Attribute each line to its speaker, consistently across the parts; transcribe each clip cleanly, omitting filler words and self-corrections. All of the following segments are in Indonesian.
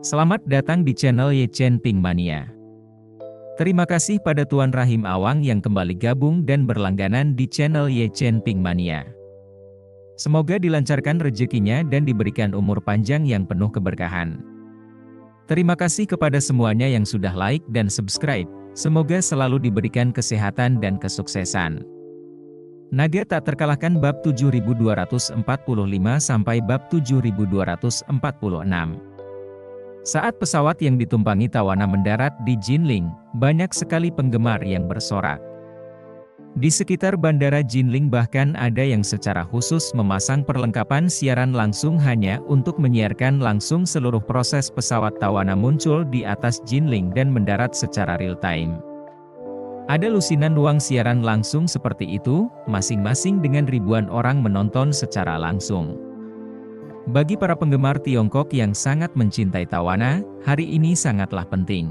Speaker 1: Selamat datang di channel Ye Chen Ping Mania. Terima kasih pada Tuan Rahim Awang yang kembali gabung dan berlangganan di channel Ye Chen Ping Mania. Semoga dilancarkan rezekinya dan diberikan umur panjang yang penuh keberkahan. Terima kasih kepada semuanya yang sudah like dan subscribe. Semoga selalu diberikan kesehatan dan kesuksesan. Naga tak terkalahkan bab 7245 sampai bab 7246. Saat pesawat yang ditumpangi Tawana mendarat di Jinling, banyak sekali penggemar yang bersorak. Di sekitar bandara Jinling bahkan ada yang secara khusus memasang perlengkapan siaran langsung hanya untuk menyiarkan langsung seluruh proses pesawat Tawana muncul di atas Jinling dan mendarat secara real time. Ada lusinan ruang siaran langsung seperti itu, masing-masing dengan ribuan orang menonton secara langsung. Bagi para penggemar Tiongkok yang sangat mencintai Tawana, hari ini sangatlah penting.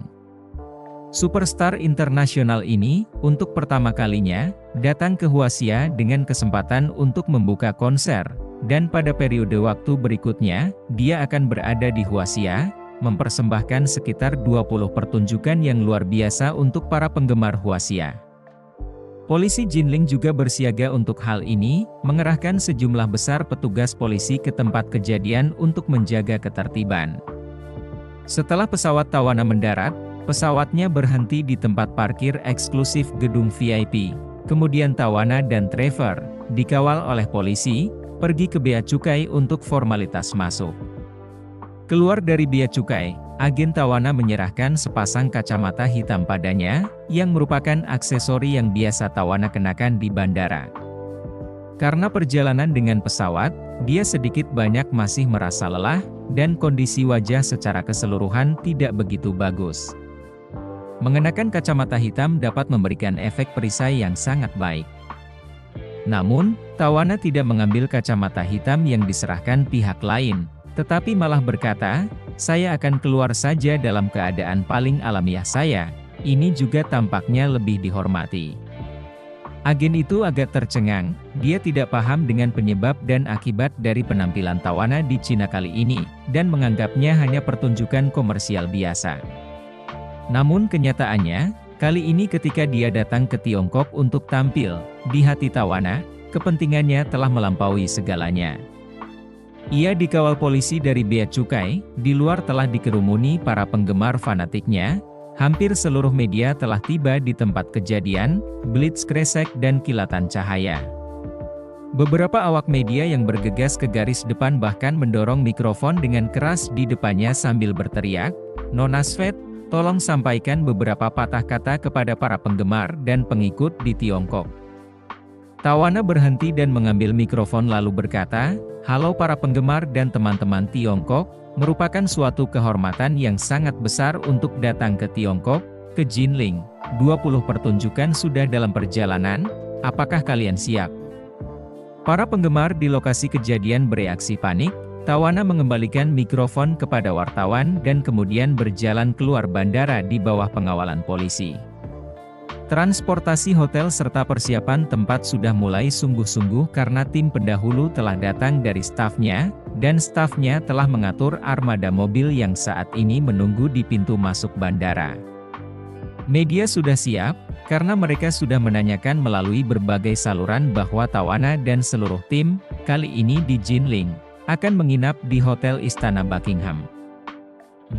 Speaker 1: Superstar internasional ini, untuk pertama kalinya, datang ke Huaxia dengan kesempatan untuk membuka konser, dan pada periode waktu berikutnya, dia akan berada di Huaxia, mempersembahkan sekitar 20 pertunjukan yang luar biasa untuk para penggemar Huaxia. Polisi Jinling juga bersiaga untuk hal ini, mengerahkan sejumlah besar petugas polisi ke tempat kejadian untuk menjaga ketertiban. Setelah pesawat Tawana mendarat, pesawatnya berhenti di tempat parkir eksklusif gedung VIP. Kemudian Tawana dan Trevor, dikawal oleh polisi, pergi ke bea cukai untuk formalitas masuk. Keluar dari bea cukai, agen Tawana menyerahkan sepasang kacamata hitam padanya, yang merupakan aksesori yang biasa Tawana kenakan di bandara. Karena perjalanan dengan pesawat, dia sedikit banyak masih merasa lelah, dan kondisi wajah secara keseluruhan tidak begitu bagus. Mengenakan kacamata hitam dapat memberikan efek perisai yang sangat baik. Namun, Tawana tidak mengambil kacamata hitam yang diserahkan pihak lain, tetapi malah berkata, "Saya akan keluar saja dalam keadaan paling alamiah saya, ini juga tampaknya lebih dihormati." Agen itu agak tercengang, dia tidak paham dengan penyebab dan akibat dari penampilan Tawana di Cina kali ini, dan menganggapnya hanya pertunjukan komersial biasa. Namun kenyataannya, kali ini ketika dia datang ke Tiongkok untuk tampil, di hati Tawana, kepentingannya telah melampaui segalanya. Ia dikawal polisi dari bea cukai, di luar telah dikerumuni para penggemar fanatiknya, hampir seluruh media telah tiba di tempat kejadian, blitz kresek dan kilatan cahaya. Beberapa awak media yang bergegas ke garis depan bahkan mendorong mikrofon dengan keras di depannya sambil berteriak, "Nona Svet, tolong sampaikan beberapa patah kata kepada para penggemar dan pengikut di Tiongkok." Tawana berhenti dan mengambil mikrofon lalu berkata, "Halo para penggemar dan teman-teman Tiongkok, merupakan suatu kehormatan yang sangat besar untuk datang ke Tiongkok, ke Jinling. 20 pertunjukan sudah dalam perjalanan, apakah kalian siap?" Para penggemar di lokasi kejadian bereaksi panik. Tawana mengembalikan mikrofon kepada wartawan dan kemudian berjalan keluar bandara di bawah pengawalan polisi. Transportasi hotel serta persiapan tempat sudah mulai sungguh-sungguh karena tim pendahulu telah datang dari stafnya, dan stafnya telah mengatur armada mobil yang saat ini menunggu di pintu masuk bandara. Media sudah siap, karena mereka sudah menanyakan melalui berbagai saluran bahwa Tawana dan seluruh tim, kali ini di Jinling, akan menginap di Hotel Istana Buckingham.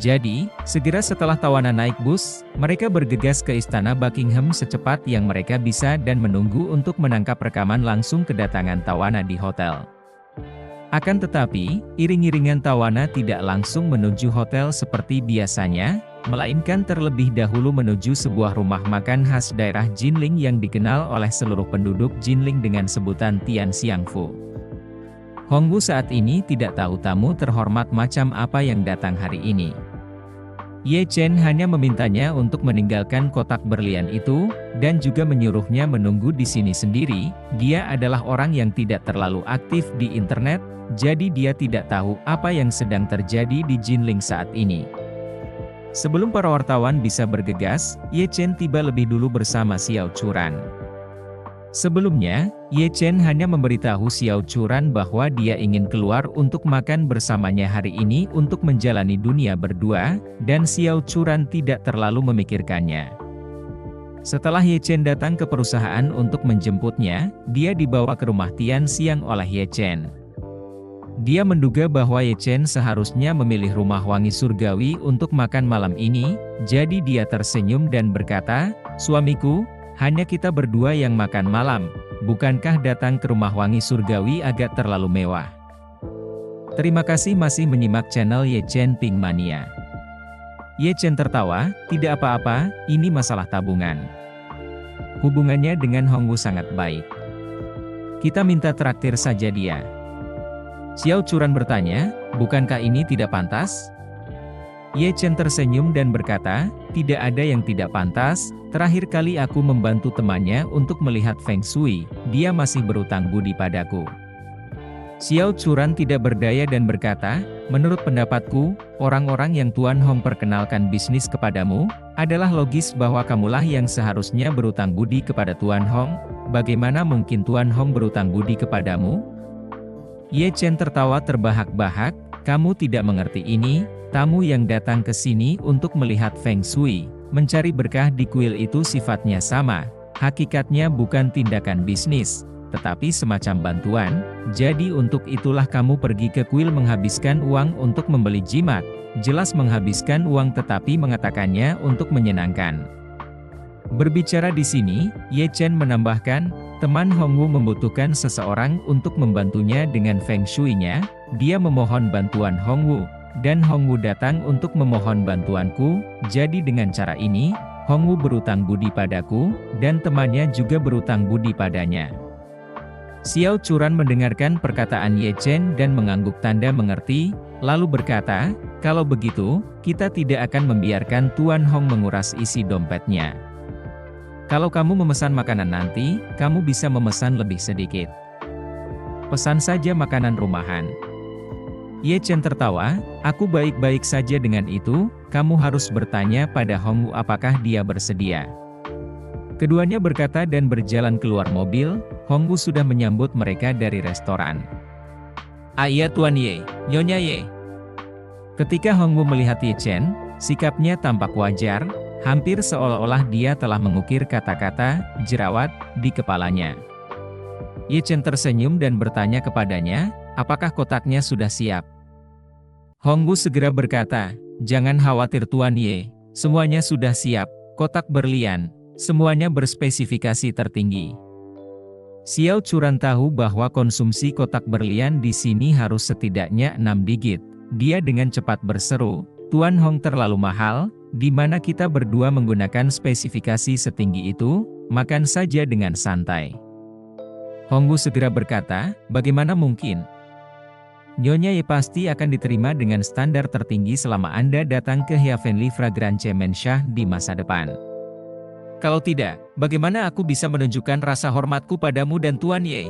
Speaker 1: Jadi, segera setelah Tawana naik bus, mereka bergegas ke Istana Buckingham secepat yang mereka bisa dan menunggu untuk menangkap rekaman langsung kedatangan Tawana di hotel. Akan tetapi, iring-iringan Tawana tidak langsung menuju hotel seperti biasanya, melainkan terlebih dahulu menuju sebuah rumah makan khas daerah Jinling yang dikenal oleh seluruh penduduk Jinling dengan sebutan Tian Xiang Fu. Hongwu saat ini tidak tahu tamu terhormat macam apa yang datang hari ini. Ye Chen hanya memintanya untuk meninggalkan kotak berlian itu, dan juga menyuruhnya menunggu di sini sendiri. Dia adalah orang yang tidak terlalu aktif di internet, jadi dia tidak tahu apa yang sedang terjadi di Jinling saat ini. Sebelum para wartawan bisa bergegas, Ye Chen tiba lebih dulu bersama Xiao Churan. Sebelumnya, Ye Chen hanya memberitahu Xiao Churan bahwa dia ingin keluar untuk makan bersamanya hari ini untuk menjalani dunia berdua, dan Xiao Churan tidak terlalu memikirkannya. Setelah Ye Chen datang ke perusahaan untuk menjemputnya, dia dibawa ke rumah Tian Xiang oleh Ye Chen. Dia menduga bahwa Ye Chen seharusnya memilih rumah wangi surgawi untuk makan malam ini, jadi dia tersenyum dan berkata, "Suamiku, hanya kita berdua yang makan malam, bukankah datang ke rumah wangi surgawi agak terlalu mewah?" Terima kasih masih menyimak channel Ye Chen Pink Mania. Ye Chen tertawa, "Tidak apa-apa, ini masalah tabungan." Hubungannya dengan Hongwu sangat baik. Kita minta traktir saja dia. Xiao Churan bertanya, "Bukankah ini tidak pantas?" Ye Chen tersenyum dan berkata, "Tidak ada yang tidak pantas, terakhir kali aku membantu temannya untuk melihat Feng Shui, dia masih berutang budi padaku." Xiao Churan tidak berdaya dan berkata, "Menurut pendapatku, orang-orang yang Tuan Hong perkenalkan bisnis kepadamu, adalah logis bahwa kamulah yang seharusnya berutang budi kepada Tuan Hong. Bagaimana mungkin Tuan Hong berutang budi kepadamu?" Ye Chen tertawa terbahak-bahak, "Kamu tidak mengerti ini, tamu yang datang ke sini untuk melihat Feng Shui, mencari berkah di kuil itu sifatnya sama, hakikatnya bukan tindakan bisnis, tetapi semacam bantuan, jadi untuk itulah kamu pergi ke kuil menghabiskan uang untuk membeli jimat, jelas menghabiskan uang tetapi mengatakannya untuk menyenangkan." Berbicara di sini, Ye Chen menambahkan, teman Hongwu membutuhkan seseorang untuk membantunya dengan Feng Shui-nya, dia memohon bantuan Hongwu, dan Hongwu datang untuk memohon bantuanku, jadi dengan cara ini, Hongwu berutang budi padaku, dan temannya juga berutang budi padanya. Xiao Churan mendengarkan perkataan Ye Chen dan mengangguk tanda mengerti, lalu berkata, "Kalau begitu, kita tidak akan membiarkan Tuan Hong menguras isi dompetnya. Kalau kamu memesan makanan nanti, kamu bisa memesan lebih sedikit. Pesan saja makanan rumahan." Ye Chen tertawa, "Aku baik-baik saja dengan itu, kamu harus bertanya pada Hongwu apakah dia bersedia." Keduanya berkata dan berjalan keluar mobil, Hongwu sudah menyambut mereka dari restoran. "Iya Tuan Ye, Nyonya Ye." Ketika Hongwu melihat Ye Chen, sikapnya tampak wajar, hampir seolah-olah dia telah mengukir kata-kata jerawat di kepalanya. Ye Chen tersenyum dan bertanya kepadanya, "Apakah kotaknya sudah siap?" Hongwu segera berkata, "Jangan khawatir Tuan Ye, semuanya sudah siap, kotak berlian, semuanya berspesifikasi tertinggi." Xiao Churan tahu bahwa konsumsi kotak berlian di sini harus setidaknya 6 digit. Dia dengan cepat berseru, "Tuan Hong terlalu mahal, di mana kita berdua menggunakan spesifikasi setinggi itu, makan saja dengan santai." Hongwu segera berkata, "Bagaimana mungkin? Nyonya Ye pasti akan diterima dengan standar tertinggi selama Anda datang ke Heavenly Fragrance Mansion di masa depan. Kalau tidak, bagaimana aku bisa menunjukkan rasa hormatku padamu dan Tuan Ye?"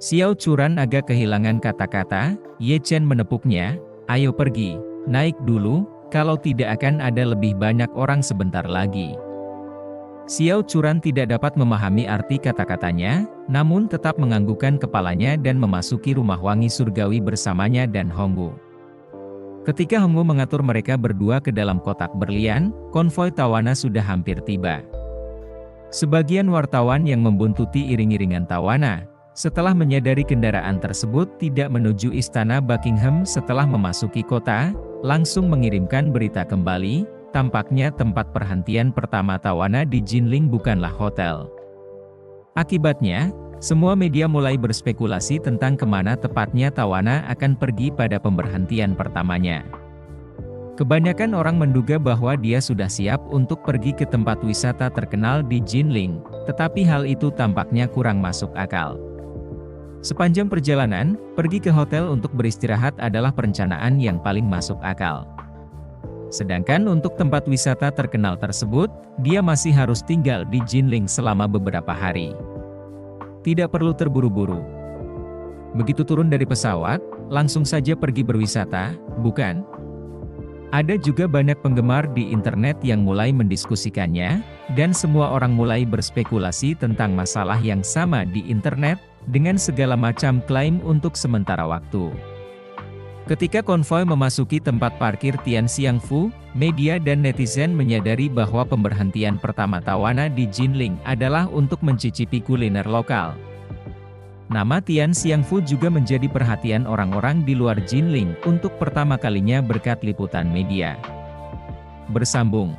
Speaker 1: Xiao Churan agak kehilangan kata-kata, Ye Chen menepuknya, "Ayo pergi, naik dulu, kalau tidak akan ada lebih banyak orang sebentar lagi." Xiao Churan tidak dapat memahami arti kata-katanya, namun tetap menganggukkan kepalanya dan memasuki rumah wangi surgawi bersamanya dan Hongwu. Ketika Hongwu mengatur mereka berdua ke dalam kotak berlian, konvoi tawana sudah hampir tiba. Sebagian wartawan yang membuntuti iring-iringan tawana, setelah menyadari kendaraan tersebut tidak menuju istana Buckingham setelah memasuki kota, langsung mengirimkan berita kembali, tampaknya tempat perhentian pertama tawana di Jinling bukanlah hotel. Akibatnya, semua media mulai berspekulasi tentang kemana tepatnya tawana akan pergi pada pemberhentian pertamanya. Kebanyakan orang menduga bahwa dia sudah siap untuk pergi ke tempat wisata terkenal di Jinling, tetapi hal itu tampaknya kurang masuk akal. Sepanjang perjalanan, pergi ke hotel untuk beristirahat adalah perencanaan yang paling masuk akal. Sedangkan untuk tempat wisata terkenal tersebut, dia masih harus tinggal di Jinling selama beberapa hari. Tidak perlu terburu-buru. Begitu turun dari pesawat, langsung saja pergi berwisata, bukan? Ada juga banyak penggemar di internet yang mulai mendiskusikannya, dan semua orang mulai berspekulasi tentang masalah yang sama di internet, dengan segala macam klaim untuk sementara waktu. Ketika konvoi memasuki tempat parkir Tianxiangfu, media dan netizen menyadari bahwa pemberhentian pertama Tawana di Jinling adalah untuk mencicipi kuliner lokal. Nama Tianxiangfu juga menjadi perhatian orang-orang di luar Jinling untuk pertama kalinya berkat liputan media. Bersambung.